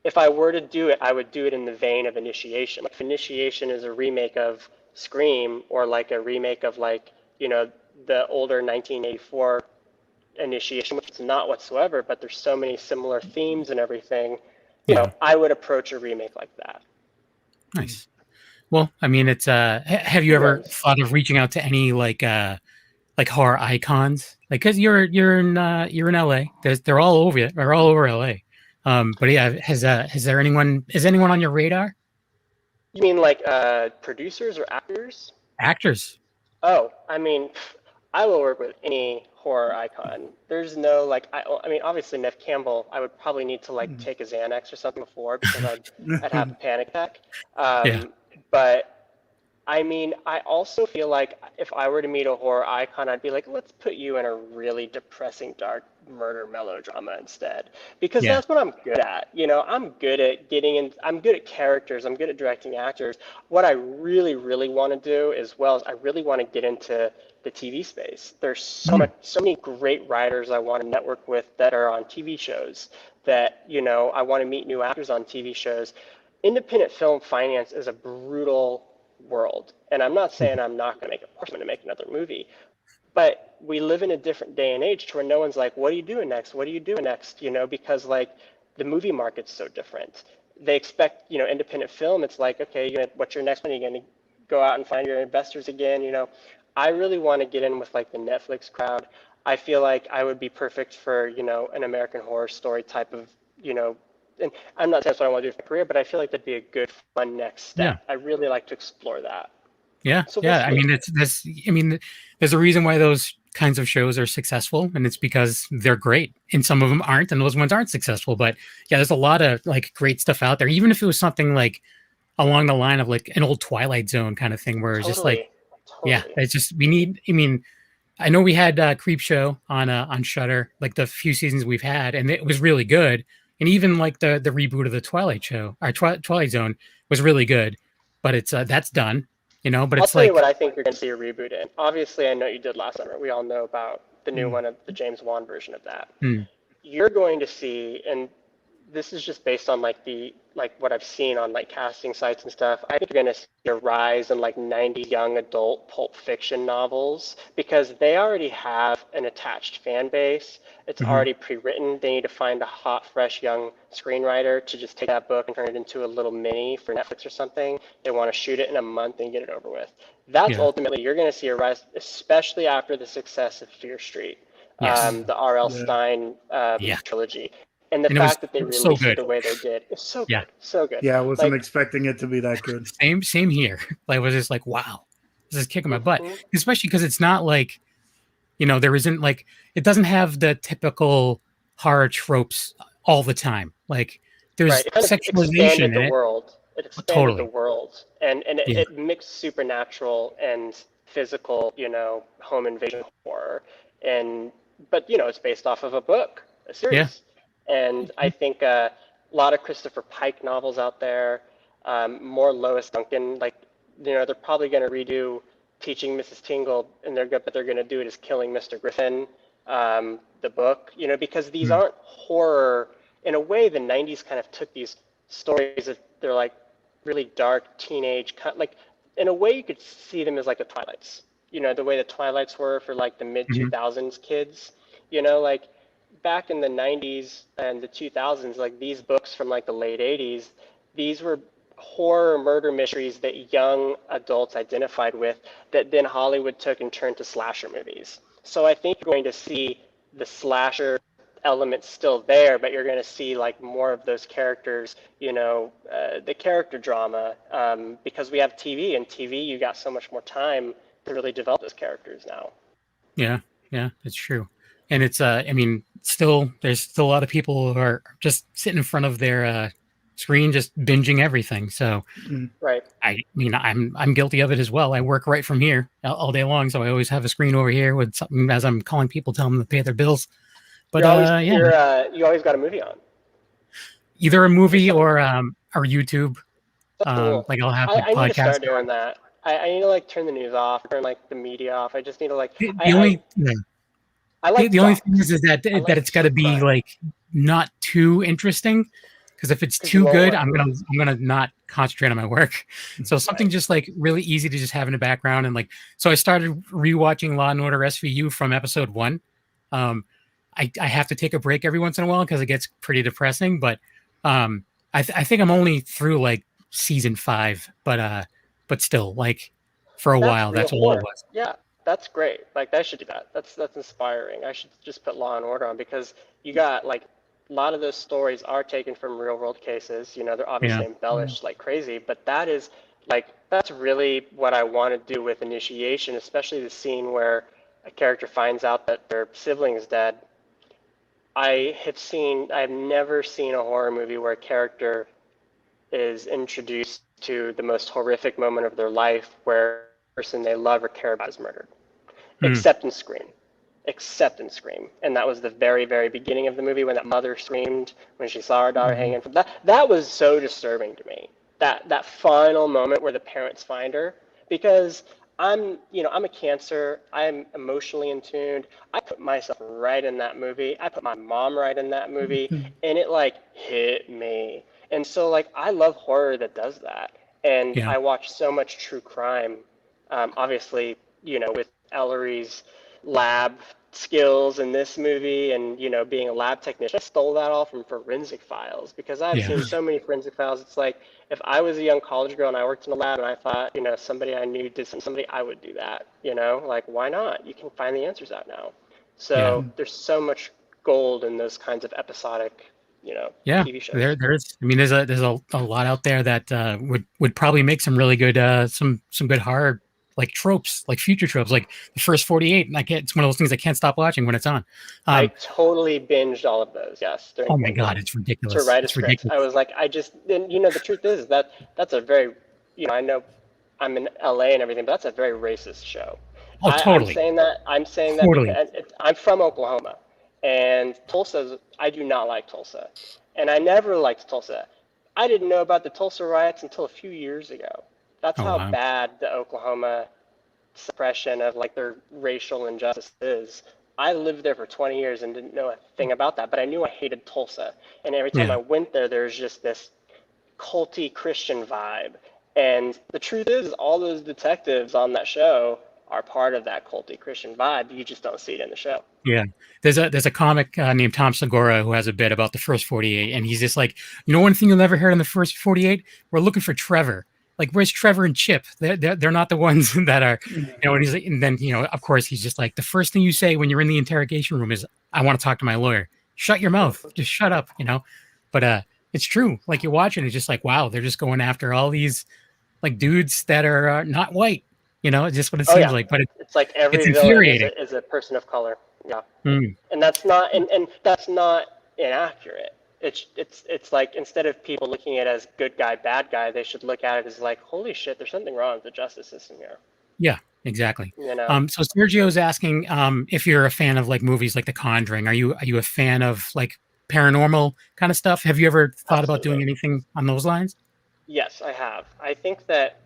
if I were to do it, I would do it in the vein of Initiation. Like if Initiation is a remake of Scream or a remake of the older 1984 Initiation, which it's not whatsoever, but there's so many similar themes and everything. I would approach a remake like that. Nice. Well, I mean, it's have you ever thought of reaching out to any horror icons? Because you're in LA. They're all over it. They're all over LA. But yeah, is anyone on your radar? You mean producers or actors? Actors. Oh, I mean, I will work with any horror icon. There's no I mean, obviously Nev Campbell, I would probably need to take a Xanax or something before because I'd have a panic attack. But I mean, I also feel like if I were to meet a horror icon, I'd be like, let's put you in a really depressing, dark murder melodrama instead, because Yeah. that's what I'm good at. I'm good at getting in, I'm good at characters, I'm good at directing actors. What I really, really want to do as well is I really want to get into the TV space. There's so many great writers I want to network with that are on TV shows that, I want to meet new actors on TV shows. Independent film finance is a brutal world. And I'm not saying I'm not going to make it. Of course, I'm going to make another movie. But we live in a different day and age to where no one's like, what are you doing next? What are you doing next? Because like the movie market's so different. They expect, independent film. It's like, okay, what's your next one? You're going to go out and find your investors again. I really want to get in with like the Netflix crowd. I feel like I would be perfect for, an American Horror Story type of, and I'm not saying that's what I want to do for my career, but I feel like that'd be a good, fun next step. I really like to explore that. Yeah, So yeah. I we'll mean, there's a reason why those kinds of shows are successful, and it's because they're great. And some of them aren't, and those ones aren't successful. But yeah, there's a lot of like great stuff out there. Even if it was something like along the line of like an old Twilight Zone kind of thing, where it's just like, yeah, it's just we need. I mean, I know we had Creep Show on Shudder, like the few seasons we've had, and it was really good. And even like the reboot of the Twilight Show, or Twilight Zone, was really good. But it's that's done. But I'll it's tell you like, what I think you're going to see a reboot in. Obviously, I know you did last summer. We all know about the new one of the James Wan version of that. You're going to see, and this is just based on like what I've seen on like casting sites and stuff. I think you're going to see a rise in like 90s young adult pulp fiction novels because they already have an attached fan base. It's already pre-written. They need to find a hot, fresh, young screenwriter to just take that book and turn it into a little mini for Netflix or something. They want to shoot it in a month and get it over with. That's ultimately, you're going to see a rise, especially after the success of Fear Street, the R.L. Stein trilogy. And the fact that they released it the way they did is so good, so good. Yeah, I wasn't expecting it to be that good. Same here. Like, I was just like, wow, this is kicking my butt. Especially because it's not like, there isn't like, it doesn't have the typical horror tropes all the time. Like, there's it kind of sexualization in the it. world. It expanded the world, and it mixed supernatural and physical, home invasion horror, but it's based off of a book, a series. And I think a lot of Christopher Pike novels out there, more Lois Duncan, like, they're probably going to redo Teaching Mrs. Tingle, but they're going to do it as Killing Mr. Griffin, the book, because these aren't horror. In a way, the 90s kind of took these stories that they're like really dark teenage, like, in a way you could see them as like the Twilights, the way the Twilights were for like the mid 2000s kids, like, back in the 90s and the 2000s, like these books from like the late 80s, these were horror murder mysteries that young adults identified with that then Hollywood took and turned to slasher movies. So I think you're going to see the slasher element still there, but you're going to see like more of those characters, the character drama, because we have TV, and TV, you got so much more time to really develop those characters now. Yeah, it's true. And it's, I mean, there's still a lot of people who are just sitting in front of their screen, just binging everything. So, I mean, I'm guilty of it as well. I work right from here all day long, so I always have a screen over here with something as I'm calling people, tell them to pay their bills. But you always got a movie on. Either a movie or YouTube. Cool. Like I'll have I podcast. need to start doing that. I need to like turn the news off, turn like the media off. I just need to like. The only thing is that it's got to be like not too interesting, because if it's too good, I'm gonna not concentrate on my work. So something just like really easy to just have in the background, and like, so I started rewatching Law and Order SVU from episode 1. I have to take a break every once in a while because it gets pretty depressing, but I think I'm only through like season 5, but still, like, for a while, that's all it was. Yeah. That's great. Like, I should do that. That's inspiring. I should just put Law and Order on, because you got like a lot of those stories are taken from real world cases. They're obviously embellished like crazy, but that's really what I want to do with Initiation, especially the scene where a character finds out that their sibling is dead. I've never seen a horror movie where a character is introduced to the most horrific moment of their life where the person they love or care about is murdered, except in Scream. Except in Scream. And that was the very, very beginning of the movie when that mother screamed when she saw her daughter hanging from that was so disturbing to me. That final moment where the parents find her, because I'm a Cancer. I'm emotionally in tuned. I put myself right in that movie. I put my mom right in that movie, and it like hit me. And so like I love horror that does that. And Yeah. I watch so much true crime. Obviously, with Ellery's lab skills in this movie and being a lab technician, I stole that all from Forensic Files, because I've Yeah. seen so many Forensic Files. It's like if I was a young college girl and I worked in a lab and I thought somebody I knew did something, I would do that. Like why not? You can find the answers out now. So there's so much gold in those kinds of episodic Yeah, TV shows. there's. I mean, there's a lot out there that would probably make some really good some good horror like tropes, like future tropes, like the first 48. And it's one of those things I can't stop watching when it's on. I totally binged all of those. Yes. Oh my God, it's ridiculous. To write a it's script. ridiculous. I was like, and the truth is that's a very, I know I'm in LA and everything, but that's a very racist show. Oh, totally. I'm saying that Totally. because I'm from Oklahoma, and I do not like Tulsa, and I never liked Tulsa. I didn't know about the Tulsa riots until a few years ago. That's how wow. bad the Oklahoma suppression of like their racial injustice is. I lived there for 20 years and didn't know a thing about that, but I knew I hated Tulsa. And every time I went there's just this culty Christian vibe. And the truth is, all those detectives on that show are part of that culty Christian vibe. You just don't see it in the show. Yeah, there's a comic named Tom Segura who has a bit about the first 48, and he's just like, one thing you'll never hear in the first 48, we're looking for Trevor. Like, where's Trevor and Chip? They're not the ones that are, and he's like, and then of course he's just like, the first thing you say when you're in the interrogation room is, I want to talk to my lawyer. Shut your mouth, just shut up, But it's true. Like you watch it, it's just like, wow, they're just going after all these like dudes that are not white. Just what it seems like. But it's like every it's villain infuriating. is a person of color. Yeah, and that's not and that's not inaccurate. It's like instead of people looking at it as good guy, bad guy, they should look at it as like, holy shit, there's something wrong with the justice system here. Yeah, exactly. So Sergio's asking if you're a fan of like movies like The Conjuring. Are you a fan of like paranormal kind of stuff? Have you ever thought about doing anything on those lines? Yes, I have. I think that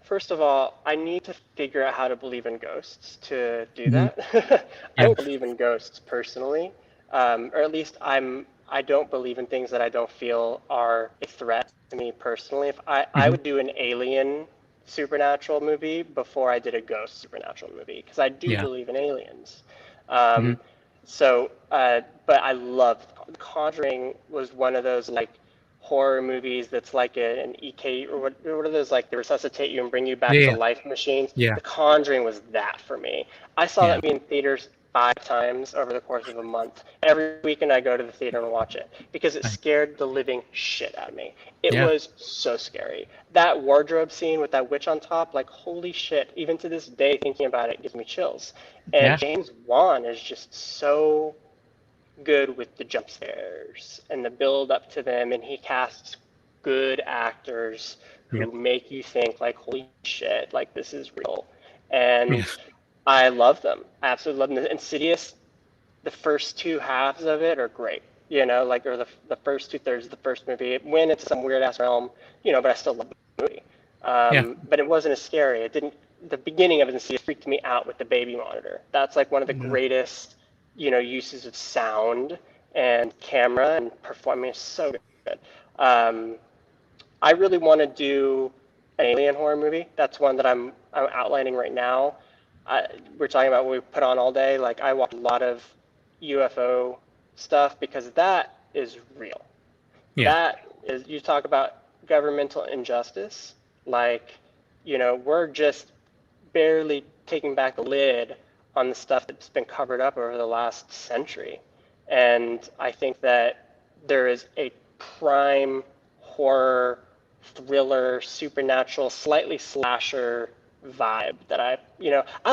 first of all, I need to figure out how to believe in ghosts to do that. I don't believe in ghosts personally, or at least I don't believe in things that I don't feel are a threat to me personally. If I would do an alien supernatural movie before I did a ghost supernatural movie, because I do believe in aliens. So, but I love Conjuring was one of those like horror movies that's like an EK or what are those like they resuscitate you and bring you back to life machines. The Conjuring was that for me. I saw that movie in theaters 5 times over the course of a month. Every weekend I go to the theater and watch it because it scared the living shit out of me. It was so scary. That wardrobe scene with that witch on top, like holy shit, even to this day thinking about it gives me chills. And James Wan is just so good with the jump scares and the build up to them, and he casts good actors who make you think like holy shit, like this is real. And I love them. I absolutely love them. Insidious, the first 2 halves of it are great, like or the first 2/3 of the first movie. It went into some weird ass realm, but I still love the movie. But it wasn't as scary. It didn't. The beginning of Insidious freaked me out with the baby monitor. That's like one of the greatest uses of sound and camera and performance. So good. I really want to do an alien horror movie. That's one that I'm outlining right now. We're talking about what we put on all day. Like I watch a lot of UFO stuff because that is real. That is, you talk about governmental injustice. Like, we're just barely taking back the lid on the stuff that's been covered up over the last century. And I think that there is a prime horror, thriller, supernatural, slightly slasher vibe that I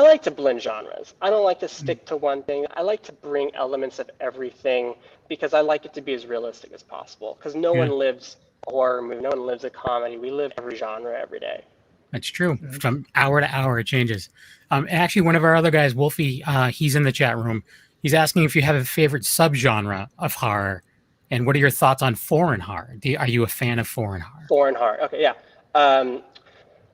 like to blend genres. I don't like to stick to one thing. I like to bring elements of everything because I like it to be as realistic as possible because no one lives horror movie. No one lives a comedy. We live every genre every day. That's true. From hour to hour, it changes. Actually, one of our other guys, Wolfie, he's in the chat room. He's asking if you have a favorite subgenre of horror, and what are your thoughts on foreign horror? Are you a fan of foreign horror? Foreign horror. Okay, yeah.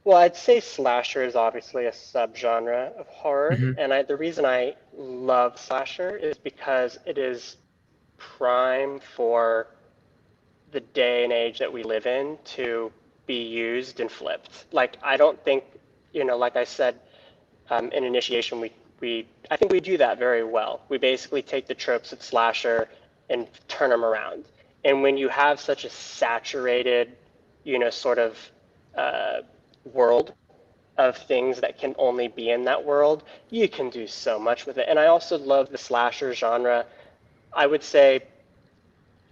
Well, I'd say slasher is obviously a subgenre of horror, and the reason I love slasher is because it is prime for the day and age that we live in to be used and flipped. Like, I don't think, like I said, in Initiation, I think we do that very well. We basically take the tropes of slasher and turn them around. And when you have such a saturated, sort of world of things that can only be in that world, you can do so much with it. And I also love the slasher genre. I would say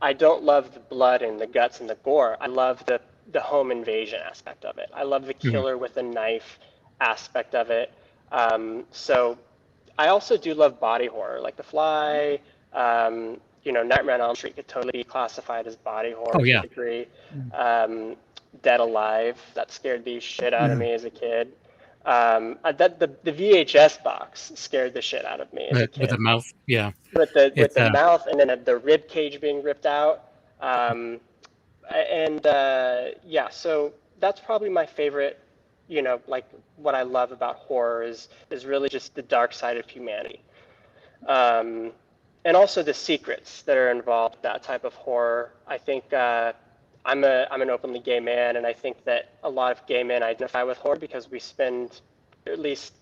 I don't love the blood and the guts and the gore. I love the home invasion aspect of it. I love the killer with a knife aspect of it. So I also do love body horror, like The Fly. Nightmare on Elm Street could totally be classified as body horror to a degree. Dead Alive, that scared the shit out of me as a kid. The VHS box scared the shit out of me as a kid. With the mouth, yeah. With the mouth, and then the rib cage being ripped out. So that's probably my favorite. Like what I love about horror is really just the dark side of humanity, and also the secrets that are involved in that type of horror. I think I'm an openly gay man, and I think that a lot of gay men identify with horror because we spend, at least,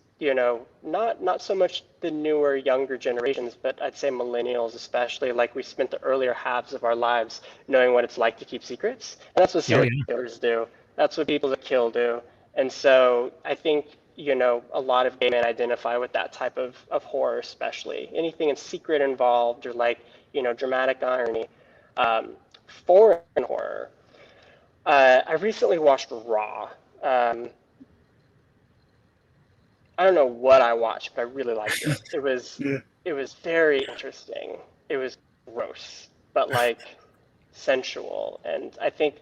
not so much the newer, younger generations, but I'd say millennials especially, like we spent the earlier halves of our lives knowing what it's like to keep secrets. And that's what serial killers do. That's what people that kill do. And so I think, a lot of gay men identify with that type of horror, especially. Anything in secret involved or like, dramatic irony. Foreign horror. I recently watched Raw. I don't know what I watched, but I really liked it. It was very interesting. It was gross, but like sensual, and I think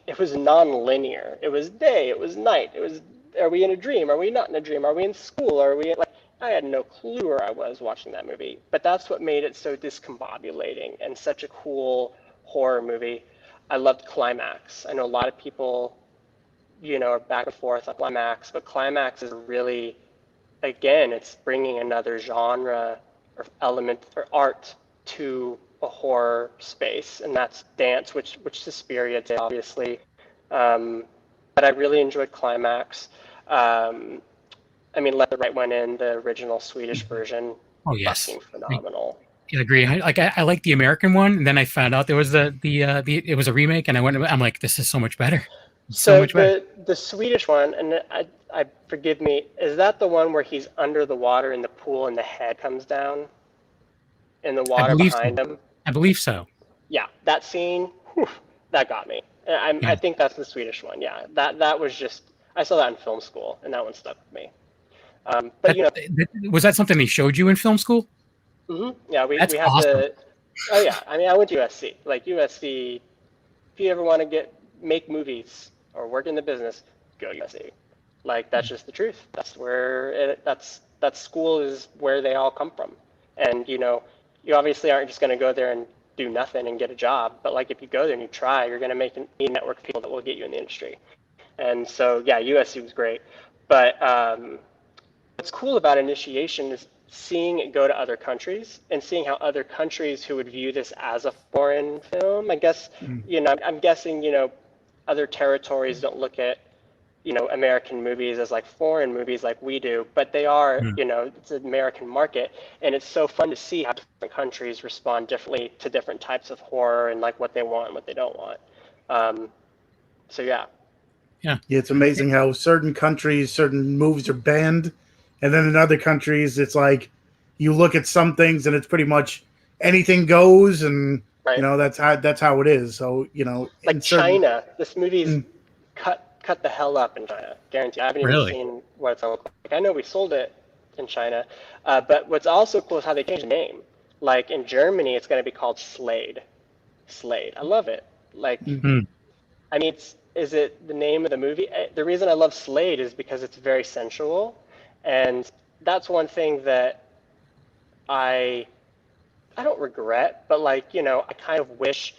it was non-linear. It was day, it was night. It was, are we in a dream? Are we not in a dream? Are we in school? Are we like? I had no clue where I was watching that movie, but that's what made it so discombobulating and such a cool horror movie. I loved Climax. I know a lot of people, are back and forth on Climax, but Climax is really, again, it's bringing another genre or element or art to a horror space, and that's dance, which Suspiria did, obviously. But I really enjoyed Climax. Let the Right One In, the original Swedish version. Oh yes, fucking phenomenal. I agree. I like the American one, and then I found out there was it was a remake, and I'm like, this is so much better. So much better. The Swedish one, and I forgive me, is that the one where he's under the water in the pool and the head comes down in the water behind him? I believe so. Yeah, that scene, that got me. I think that's the Swedish one. Yeah, that was just, I saw that in film school, and that one stuck with me. Was that something they showed you in film school? Yeah, we had awesome. Oh yeah, I went to USC. Like USC, if you ever want to make movies or work in the business, go USC. Like that's just the truth. That's where that school is where they all come from. And you obviously aren't just going to go there and do nothing and get a job. But like if you go there and you try, you're going to make a network of people that will get you in the industry. And so yeah, USC was great. But what's cool about Initiation is seeing it go to other countries and seeing how other countries who would view this as a foreign film, I guess, I'm guessing, other territories don't look at, American movies as like foreign movies like we do, but they are, it's an American market. And it's so fun to see how different countries respond differently to different types of horror and like what they want and what they don't want. So yeah. Yeah, it's amazing how certain countries, certain movies are banned. And then in other countries, it's like you look at some things and it's pretty much anything goes, and right. That's how it is. So like China, this movie's cut the hell up in China, guarantee. I haven't even seen what it's gonna look like. I know we sold it in China, but what's also cool is how they changed the name. Like in Germany, it's going to be called Slade. I love it. Like I mean, is it the name of the movie? The reason I love Slade is because it's very sensual, and that's one thing that I don't regret, but like, I kind of wish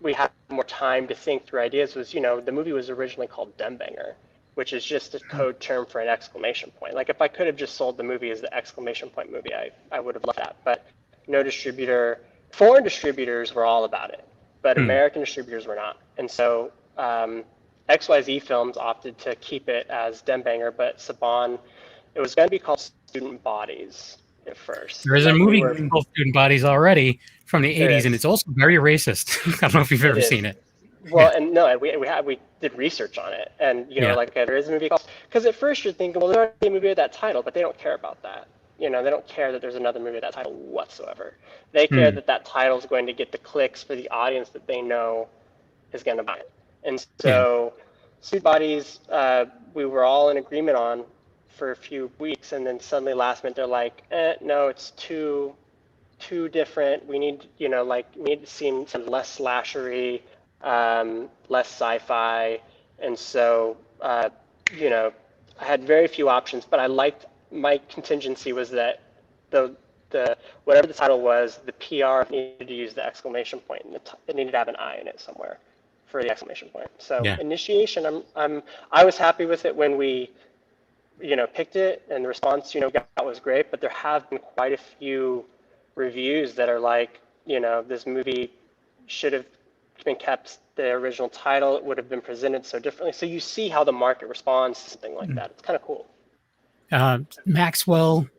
we had more time to think through ideas. Was, the movie was originally called Dembanger, which is just a code term for an exclamation point. Like if I could have just sold the movie as the exclamation point movie, I would have loved that. But no distributor, foreign distributors were all about it, but American distributors were not. And so XYZ Films opted to keep it as Dembanger, but Saban, it was going to be called Student Bodies at first. There is a movie called Student Bodies already from the 80s, and it's also very racist. I don't know if you've ever seen it. Well, and no, we did research on it, and like there is a movie called, because at first you're thinking, well, there's already a movie with that title, but they don't care about that. They don't care that there's another movie with that title whatsoever. They care that that title is going to get the clicks for the audience that they know is going to buy it. And so, Student Bodies, we were all in agreement on for a few weeks, and then suddenly last minute they're like, no, it's too different. We need, we need to seem some less slashery, less sci-fi, and so I had very few options, but I liked, my contingency was that the whatever the title was, the PR needed to use the exclamation point, and it needed to have an I in it somewhere for the exclamation point. So Initiation, I was happy with it when we picked it, and the response got was great, but there have been quite a few reviews that are like, this movie should have been kept the original title, it would have been presented so differently. So you see how the market responds to something like that. It's kind of cool. Maxwell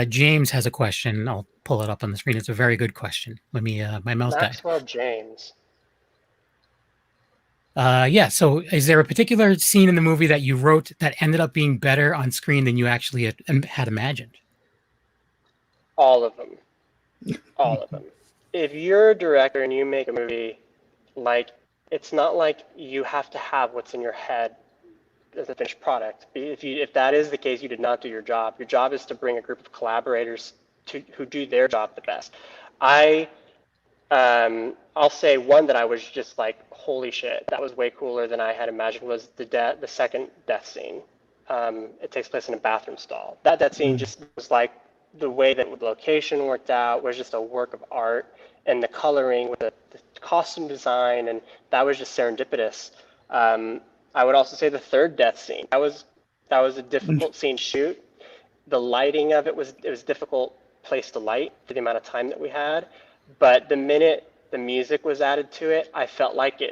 James has a question. I'll pull it up on the screen. It's a very good question. Let me, my mouse died. Maxwell James. Yeah, so is there a particular scene in the movie that you wrote that ended up being better on screen than you actually had imagined? All of them. All of them. If you're a director and you make a movie, like, it's not like you have to have what's in your head as a finished product. If that is the case, you did not do your job. Your job is to bring a group of collaborators who do their job the best. I'll say one that I was just like, holy shit, that was way cooler than I had imagined, was the second death scene. It takes place in a bathroom stall. That scene just was like, the way that the location worked out was just a work of art, and the coloring with the costume design, and that was just serendipitous. I would also say the third death scene, that was a difficult scene to shoot. The lighting of it was difficult place to light for the amount of time that we had. But the minute the music was added to it, I felt like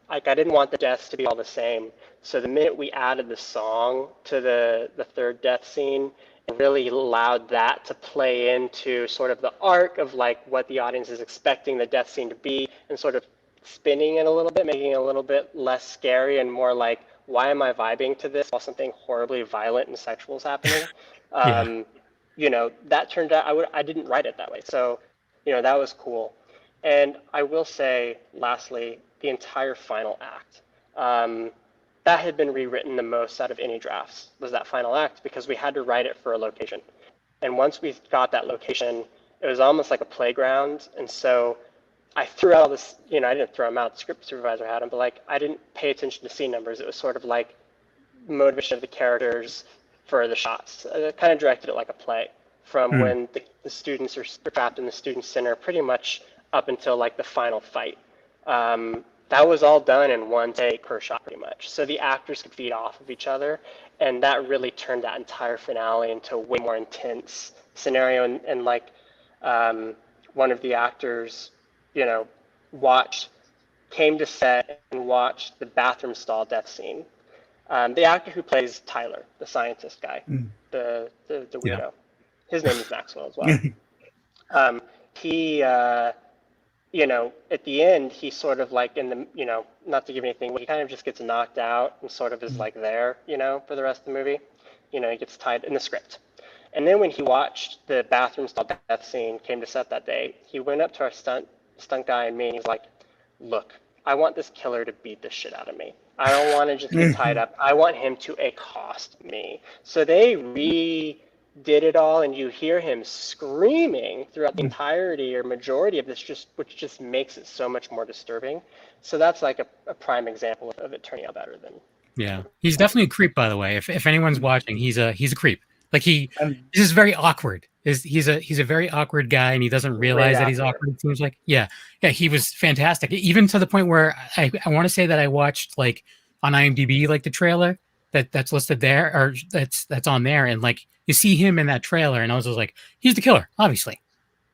I didn't want the deaths to be all the same. So the minute we added the song to the third death scene, it really allowed that to play into sort of the arc of like what the audience is expecting the death scene to be, and sort of spinning it a little bit, making it a little bit less scary and more like, why am I vibing to this while something horribly violent and sexual is happening? That turned out, I didn't write it that way. So, that was cool. And I will say, lastly, the entire final act. That had been rewritten the most out of any drafts, was that final act, because we had to write it for a location. And once we got that location, it was almost like a playground. And so I threw out all this, I didn't throw them out, the script supervisor had them, but like, I didn't pay attention to scene numbers. It was sort of like motivation of the characters for the shots. I kind of directed it like a play, from when the students are trapped in the student center, pretty much up until like the final fight. That was all done in one take per shot, pretty much. So the actors could feed off of each other, and that really turned that entire finale into a way more intense scenario. And like, one of the actors, came to set and watched the bathroom stall death scene. The actor who plays Tyler, the scientist guy, the weirdo, his name is Maxwell as well. He at the end, he sort of like in the, not to give anything, he kind of just gets knocked out and sort of is like there, for the rest of the movie. He gets tied in the script. And then when he watched the bathroom stall death scene, came to set that day, he went up to our stunt guy and me, and he's like, look, I want this killer to beat the shit out of me. I don't want to just get tied up. I want him to accost me. So they did it all, and you hear him screaming throughout the entirety or majority of this, which just makes it so much more disturbing. So that's like a prime example of it turning out better than. Yeah, he's definitely a creep, by the way. If anyone's watching, he's a creep. Like he's And just very awkward. He's a very awkward guy, and he doesn't realize that he's awkward. It seems like, yeah, he was fantastic. Even to the point where I want to say that I watched like on IMDb like the trailer that's listed there, or that's on there, and like you see him in that trailer, and I was just like, he's the killer, obviously.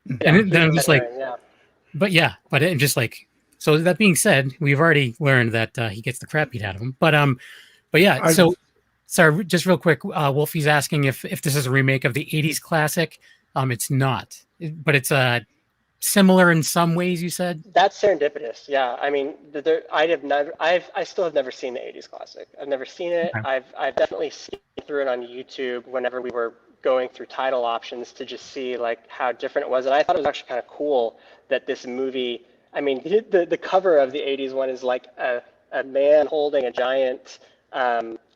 Yeah, and then I'm just like, yeah. but it just like. So that being said, we've already learned that he gets the crap beat out of him. But yeah. So sorry, just real quick. Wolfie's asking if this is a remake of the '80s classic. It's not, but it's similar in some ways. You said That's serendipitous. Yeah, I mean, I still have never seen the '80s classic. I've never seen it. Okay. I've definitely seen through it on YouTube whenever we were going through title options to just see like how different it was, and I thought it was actually kind of cool that this movie. I mean, the cover of the '80s one is like a man holding a giant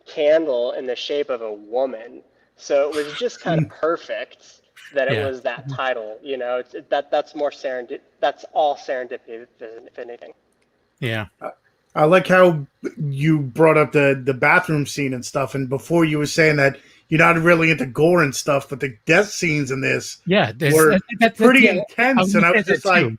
candle in the shape of a woman. So it was just kind of perfect that it was that title. You know, that's more that's all serendipity, if anything. Yeah. I like how you brought up the bathroom scene and stuff, and before you were saying that you're not really into gore and stuff, but the death scenes in this were pretty intense, and I was just like.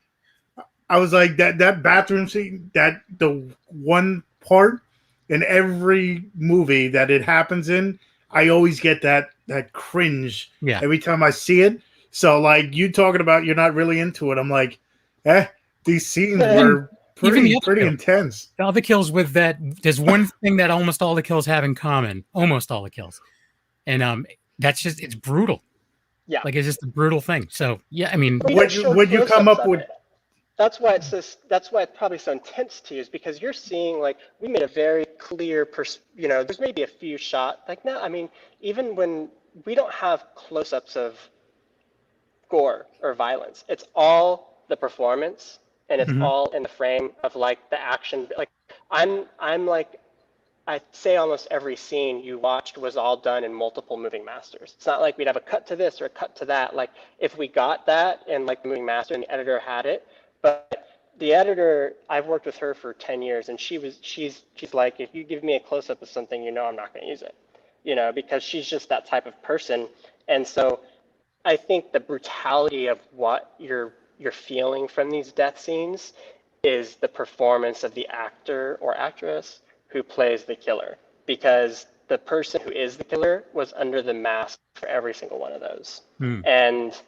I was like that bathroom scene, that the one part in every movie that it happens in, I always get that cringe every time I see it. So like you talking about you're not really into it, I'm like, these scenes were pretty intense. All the kills with that, there's one thing that almost all the kills have in common, almost all the kills, and that's just it's brutal. Yeah, like it's just a brutal thing. So yeah, I mean, would you come up with? That's why that's why it's probably so intense to you, is because you're seeing like we made a very clear, there's maybe a few shots like now. I mean, even when we don't have close-ups of gore or violence, it's all the performance and it's all in the frame of like the action. Like I'm like I say almost every scene you watched was all done in multiple moving masters. It's not like we'd have a cut to this or a cut to that. Like if we got that and like the moving master and the editor had it. But the editor, I've worked with her for 10 years, and she's like, if you give me a close-up of something, I'm not going to use it, because she's just that type of person. And so I think the brutality of what you're feeling from these death scenes is the performance of the actor or actress who plays the killer, because the person who is the killer was under the mask for every single one of those, and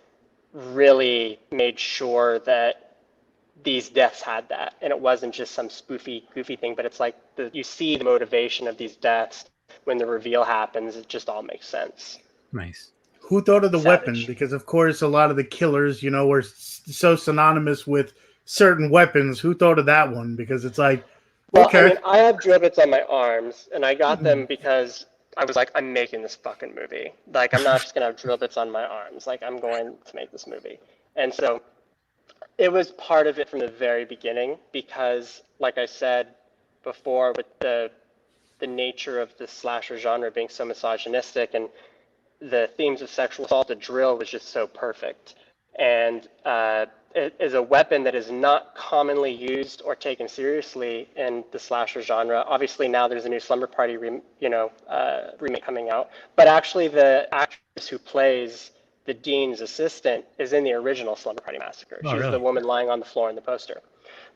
really made sure that these deaths had that, and it wasn't just some spoofy, goofy thing, but it's like you see the motivation of these deaths when the reveal happens. It just all makes sense. Nice. Who thought of the weapon? Because of course, a lot of the killers, were so synonymous with certain weapons. Who thought of that one? Because it's like, well, okay, I mean, I have drill bits on my arms, and I got them because I was like, I'm making this fucking movie. Like, I'm not just gonna have drill bits on my arms. Like, I'm going to make this movie, and so. It was part of it from the very beginning because, like I said before, with the nature of the slasher genre being so misogynistic and the themes of sexual assault, the drill was just so perfect. And it is a weapon that is not commonly used or taken seriously in the slasher genre. Obviously, now there's a new Slumber Party remake coming out, but actually the actress who plays the dean's assistant is in the original Slumber Party Massacre. She's really? The woman lying on the floor in the poster.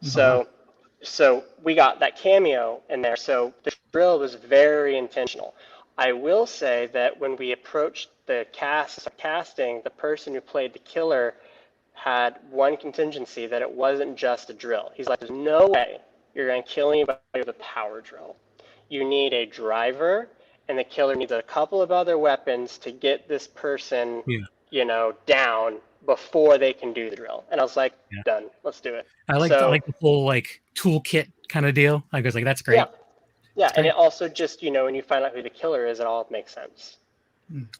So we got that cameo in there. So the drill was very intentional. I will say that when we approached the casting, the person who played the killer had one contingency, that it wasn't just a drill. He's like, there's no way you're going to kill anybody with a power drill. You need a driver, and the killer needs a couple of other weapons to get this person down before they can do the drill. And I was like, done, let's do it. I like the whole like toolkit kind of deal. I was like, that's great. Yeah, and it also just, when you find out who the killer is, it all makes sense.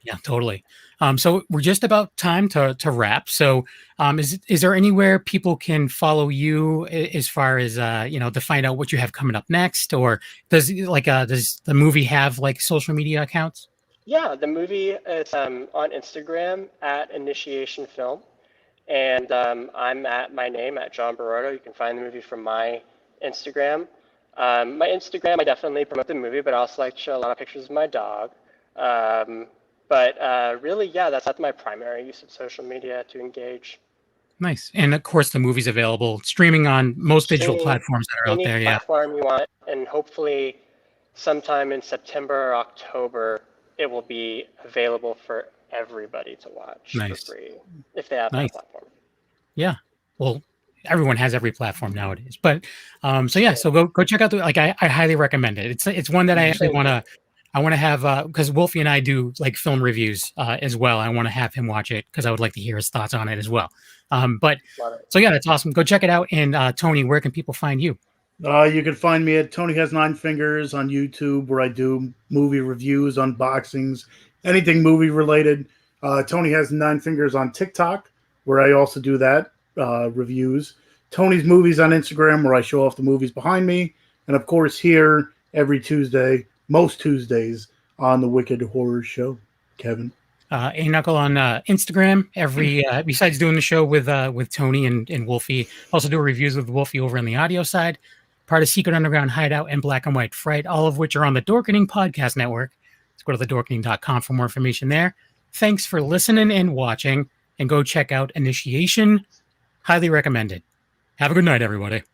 Yeah, totally. So we're just about time to wrap. So is there anywhere people can follow you as far as to find out what you have coming up next, or does the movie have like social media accounts? Yeah, the movie is on Instagram at Initiation Film, and I'm at my name at John Berardo. You can find the movie from my Instagram. My Instagram, I definitely promote the movie, but I also like to show a lot of pictures of my dog. But really, yeah, that's my primary use of social media to engage. Nice. And of course, the movie's available streaming on most digital Streaming platforms that are out any there. Yeah. platform you want, and hopefully sometime in September or October, it will be available for everybody to watch Nice. for free if they have Nice. that platform. Yeah. Well, everyone has every platform nowadays. But so yeah, so go check out I highly recommend it. It's one that I actually want to have because Wolfie and I do like film reviews as well. I want to have him watch it because I would like to hear his thoughts on it as well. But so yeah, that's awesome. Go check it out. And Tony, where can people find you? You can find me at Tony Has Nine Fingers on YouTube, where I do movie reviews, unboxings, anything movie related. Tony Has Nine Fingers on TikTok, where I also do that, reviews. Tony's Movies on Instagram, where I show off the movies behind me. And of course, here every Tuesday, most Tuesdays, on the Wicked Horror Show. Kevin. A Knuckle on Instagram. Besides doing the show with Tony and Wolfie, also do reviews with Wolfie over on the audio side. Part of Secret Underground Hideout and Black and White Fright, all of which are on the Dorkening Podcast Network. Let's go to thedorkening.com for more information there. Thanks for listening and watching, and go check out Initiation. Highly recommended. Have a good night, everybody.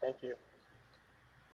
Thank you.